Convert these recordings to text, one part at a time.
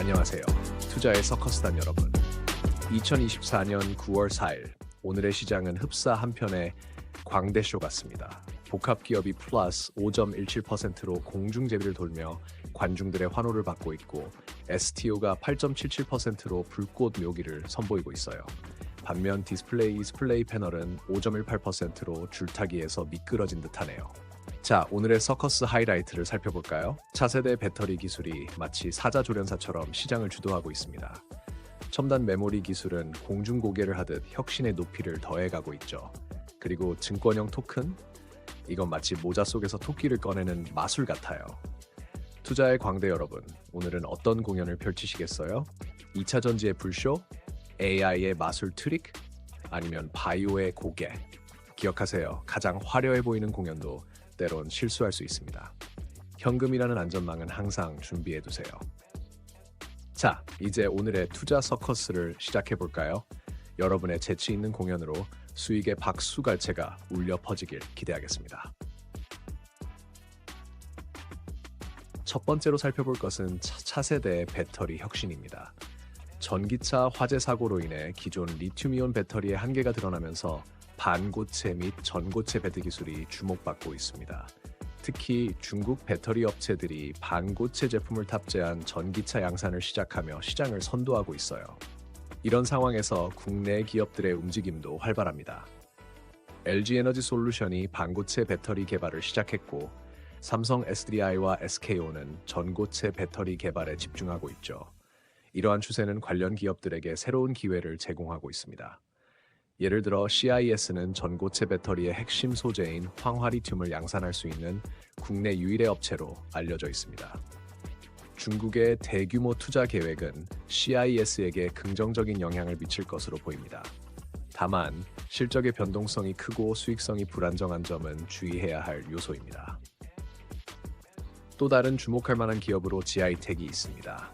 안녕하세요. 투자의 서커스단 여러분. 2024년 9월 4일 오늘의 시장은 흡사 한편의 광대쇼 같습니다. 복합기업이 플러스 5.17%로 공중제비를 돌며 관중들의 환호를 받고 있고 STO가 8.77%로 불꽃 묘기를 선보이고 있어요. 반면 디스플레이 패널은 5.18%로 줄타기에서 미끄러진 듯하네요. 자, 오늘의 서커스 하이라이트를 살펴볼까요? 차세대 배터리 기술이 마치 사자조련사처럼 시장을 주도하고 있습니다. 첨단 메모리 기술은 공중고개를 하듯 혁신의 높이를 더해가고 있죠. 그리고 증권형 토큰? 이건 마치 모자 속에서 토끼를 꺼내는 마술 같아요. 투자의 광대 여러분, 오늘은 어떤 공연을 펼치시겠어요? 2차 전지의 불쇼? AI의 마술 트릭? 아니면 바이오의 고개? 기억하세요. 가장 화려해 보이는 공연도 때론 실수할 수 있습니다. 현금이라는 안전망은 항상 준비해 두세요. 자, 이제 오늘의 투자 서커스를 시작해 볼까요? 여러분의 재치 있는 공연으로 수익의 박수갈채가 울려 퍼지길 기대하겠습니다. 첫 번째로 살펴볼 것은 차세대 배터리 혁신입니다. 전기차 화재 사고로 인해 기존 리튬이온 배터리의 한계가 드러나면서 반고체 및 전고체 배드 기술이 주목받고 있습니다. 특히 중국 배터리 업체들이 반고체 제품을 탑재한 전기차 양산을 시작하며 시장을 선도하고 있어요. 이런 상황에서 국내 기업들의 움직임도 활발합니다. LG에너지솔루션이 반고체 배터리 개발을 시작했고 삼성 SDI와 SKO는 전고체 배터리 개발에 집중하고 있죠. 이러한 추세는 관련 기업들에게 새로운 기회를 제공하고 있습니다. 예를 들어 CIS는 전고체 배터리의 핵심 소재인 황화리튬을 양산할 수 있는 국내 유일의 업체로 알려져 있습니다. 중국의 대규모 투자 계획은 CIS에게 긍정적인 영향을 미칠 것으로 보입니다. 다만 실적의 변동성이 크고 수익성이 불안정한 점은 주의해야 할 요소입니다. 또 다른 주목할 만한 기업으로 GI텍이 있습니다.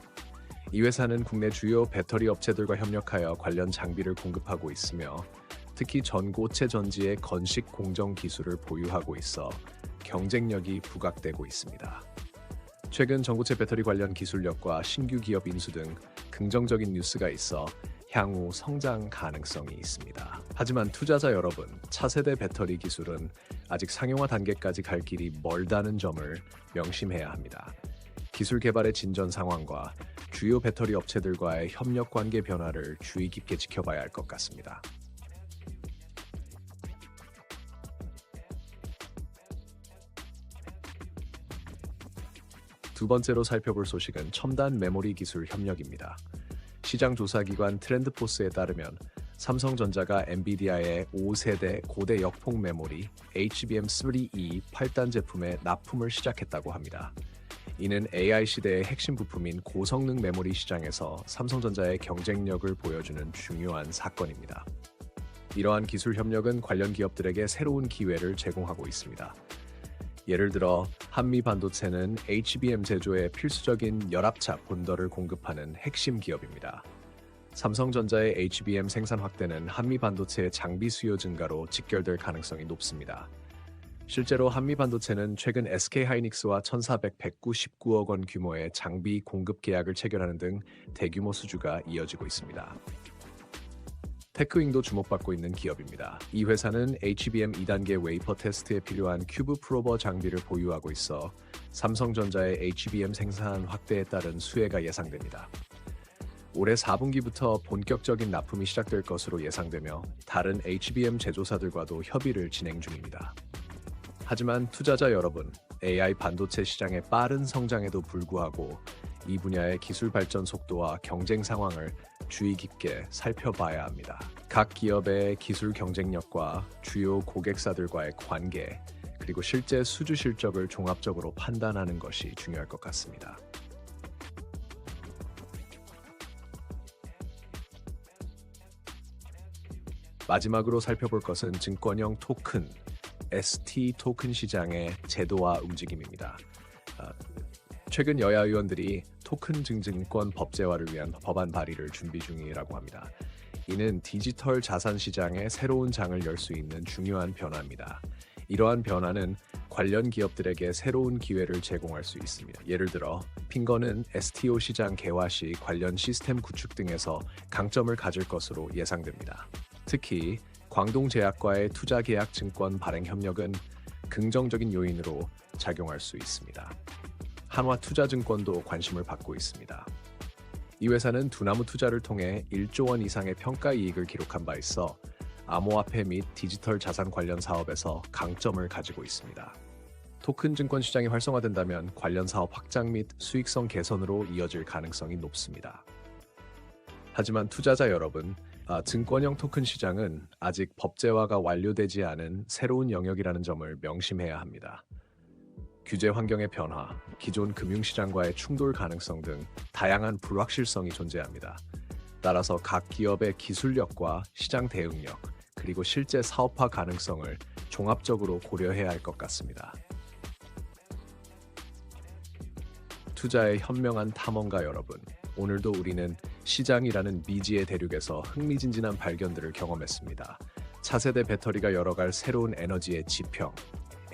이 회사는 국내 주요 배터리 업체들과 협력하여 관련 장비를 공급하고 있으며 특히 전고체 전지의 건식 공정 기술을 보유하고 있어 경쟁력이 부각되고 있습니다. 최근 전고체 배터리 관련 기술력과 신규 기업 인수 등 긍정적인 뉴스가 있어 향후 성장 가능성이 있습니다. 하지만 투자자 여러분, 차세대 배터리 기술은 아직 상용화 단계까지 갈 길이 멀다는 점을 명심해야 합니다. 기술 개발의 진전 상황과 주요 배터리 업체들과의 협력 관계 변화를 주의 깊게 지켜봐야 할 것 같습니다. 두 번째로 살펴볼 소식은 첨단 메모리 기술 협력입니다. 시장 조사기관 트렌드포스에 따르면 삼성전자가 엔비디아의 5세대 고대 역폭 메모리 HBM3E 8단 제품에 납품을 시작했다고 합니다. 이는 AI 시대의 핵심 부품인 고성능 메모리 시장에서 삼성전자의 경쟁력을 보여주는 중요한 사건입니다. 이러한 기술 협력은 관련 기업들에게 새로운 기회를 제공하고 있습니다. 예를 들어 한미반도체는 HBM 제조에 필수적인 열압차 본더를 공급하는 핵심 기업입니다. 삼성전자의 HBM 생산 확대는 한미반도체의 장비 수요 증가로 직결될 가능성이 높습니다. 실제로 한미반도체는 최근 SK하이닉스와 1,199억 원 규모의 장비 공급 계약을 체결하는 등 대규모 수주가 이어지고 있습니다. 테크윙도 주목받고 있는 기업입니다. 이 회사는 HBM 2단계 웨이퍼 테스트에 필요한 큐브 프로버 장비를 보유하고 있어 삼성전자의 HBM 생산 확대에 따른 수혜가 예상됩니다. 올해 4분기부터 본격적인 납품이 시작될 것으로 예상되며 다른 HBM 제조사들과도 협의를 진행 중입니다. 하지만 투자자 여러분, AI 반도체 시장의 빠른 성장에도 불구하고 이 분야의 기술 발전 속도와 경쟁 상황을 주의 깊게 살펴봐야 합니다. 각 기업의 기술 경쟁력과 주요 고객사들과의 관계, 그리고 실제 수주 실적을 종합적으로 판단하는 것이 중요할 것 같습니다. 마지막으로 살펴볼 것은 증권형 토큰, ST 토큰 시장의 제도화 움직임입니다. 최근 여야 의원들이 토큰 증권 법제화를 위한 법안 발의를 준비 중이라고 합니다. 이는 디지털 자산 시장의 새로운 장을 열 수 있는 중요한 변화입니다. 이러한 변화는 관련 기업들에게 새로운 기회를 제공할 수 있습니다. 예를 들어 핑거는 STO 시장 개화 시 관련 시스템 구축 등에서 강점을 가질 것으로 예상됩니다. 특히 광동제약과의 투자계약 증권 발행 협력은 긍정적인 요인으로 작용할 수 있습니다. 한화투자증권도 관심을 받고 있습니다. 이 회사는 두나무 투자를 통해 1조 원 이상의 평가 이익을 기록한 바 있어 암호화폐 및 디지털 자산 관련 사업에서 강점을 가지고 있습니다. 토큰 증권 시장이 활성화된다면 관련 사업 확장 및 수익성 개선으로 이어질 가능성이 높습니다. 하지만 투자자 여러분, 증권형 토큰 시장은 아직 법제화가 완료되지 않은 새로운 영역이라는 점을 명심해야 합니다. 규제 환경의 변화, 기존 금융시장과의 충돌 가능성 등 다양한 불확실성이 존재합니다. 따라서 각 기업의 기술력과 시장 대응력, 그리고 실제 사업화 가능성을 종합적으로 고려해야 할 것 같습니다. 투자의 현명한 탐험가 여러분, 오늘도 우리는 시장이라는 미지의 대륙에서 흥미진진한 발견들을 경험했습니다. 차세대 배터리가 열어갈 새로운 에너지의 지평,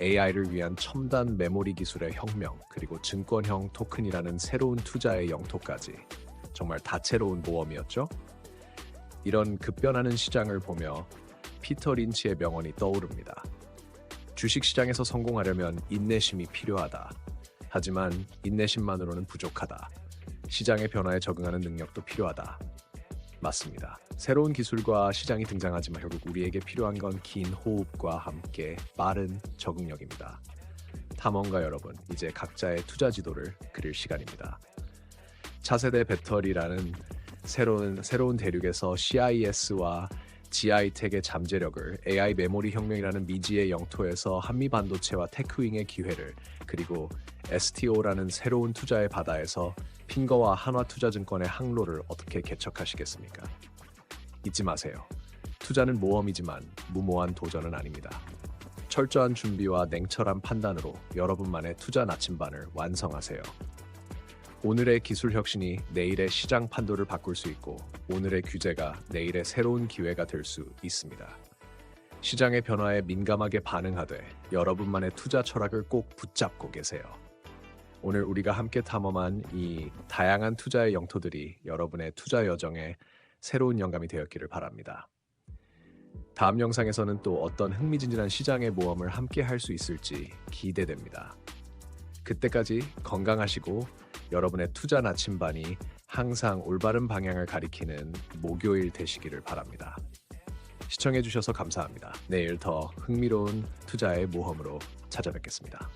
AI를 위한 첨단 메모리 기술의 혁명, 그리고 증권형 토큰이라는 새로운 투자의 영토까지 정말 다채로운 모험이었죠? 이런 급변하는 시장을 보며 피터 린치의 명언이 떠오릅니다. 주식시장에서 성공하려면 인내심이 필요하다. 하지만 인내심만으로는 부족하다. 시장의 변화에 적응하는 능력도 필요하다. 맞습니다. 새로운 기술과 시장이 등장하지만 결국 우리에게 필요한 건 긴 호흡과 함께 빠른 적응력입니다. 탐험가 여러분, 이제 각자의 투자 지도를 그릴 시간입니다. 차세대 배터리라는 새로운 대륙에서 CIS와 GI텍의 잠재력을, AI 메모리 혁명이라는 미지의 영토에서 한미 반도체와 테크윙의 기회를, 그리고 STO라는 새로운 투자의 바다에서 핑거와 한화투자증권의 항로를 어떻게 개척하시겠습니까? 잊지 마세요. 투자는 모험이지만 무모한 도전은 아닙니다. 철저한 준비와 냉철한 판단으로 여러분만의 투자 나침반을 완성하세요. 오늘의 기술 혁신이 내일의 시장 판도를 바꿀 수 있고, 오늘의 규제가 내일의 새로운 기회가 될 수 있습니다. 시장의 변화에 민감하게 반응하되 여러분만의 투자 철학을 꼭 붙잡고 계세요. 오늘 우리가 함께 탐험한 이 다양한 투자의 영토들이 여러분의 투자 여정에 새로운 영감이 되었기를 바랍니다. 다음 영상에서는 또 어떤 흥미진진한 시장의 모험을 함께 할 수 있을지 기대됩니다. 그때까지 건강하시고 여러분의 투자 나침반이 항상 올바른 방향을 가리키는 목요일 되시기를 바랍니다. 시청해주셔서 감사합니다. 내일 더 흥미로운 투자의 모험으로 찾아뵙겠습니다.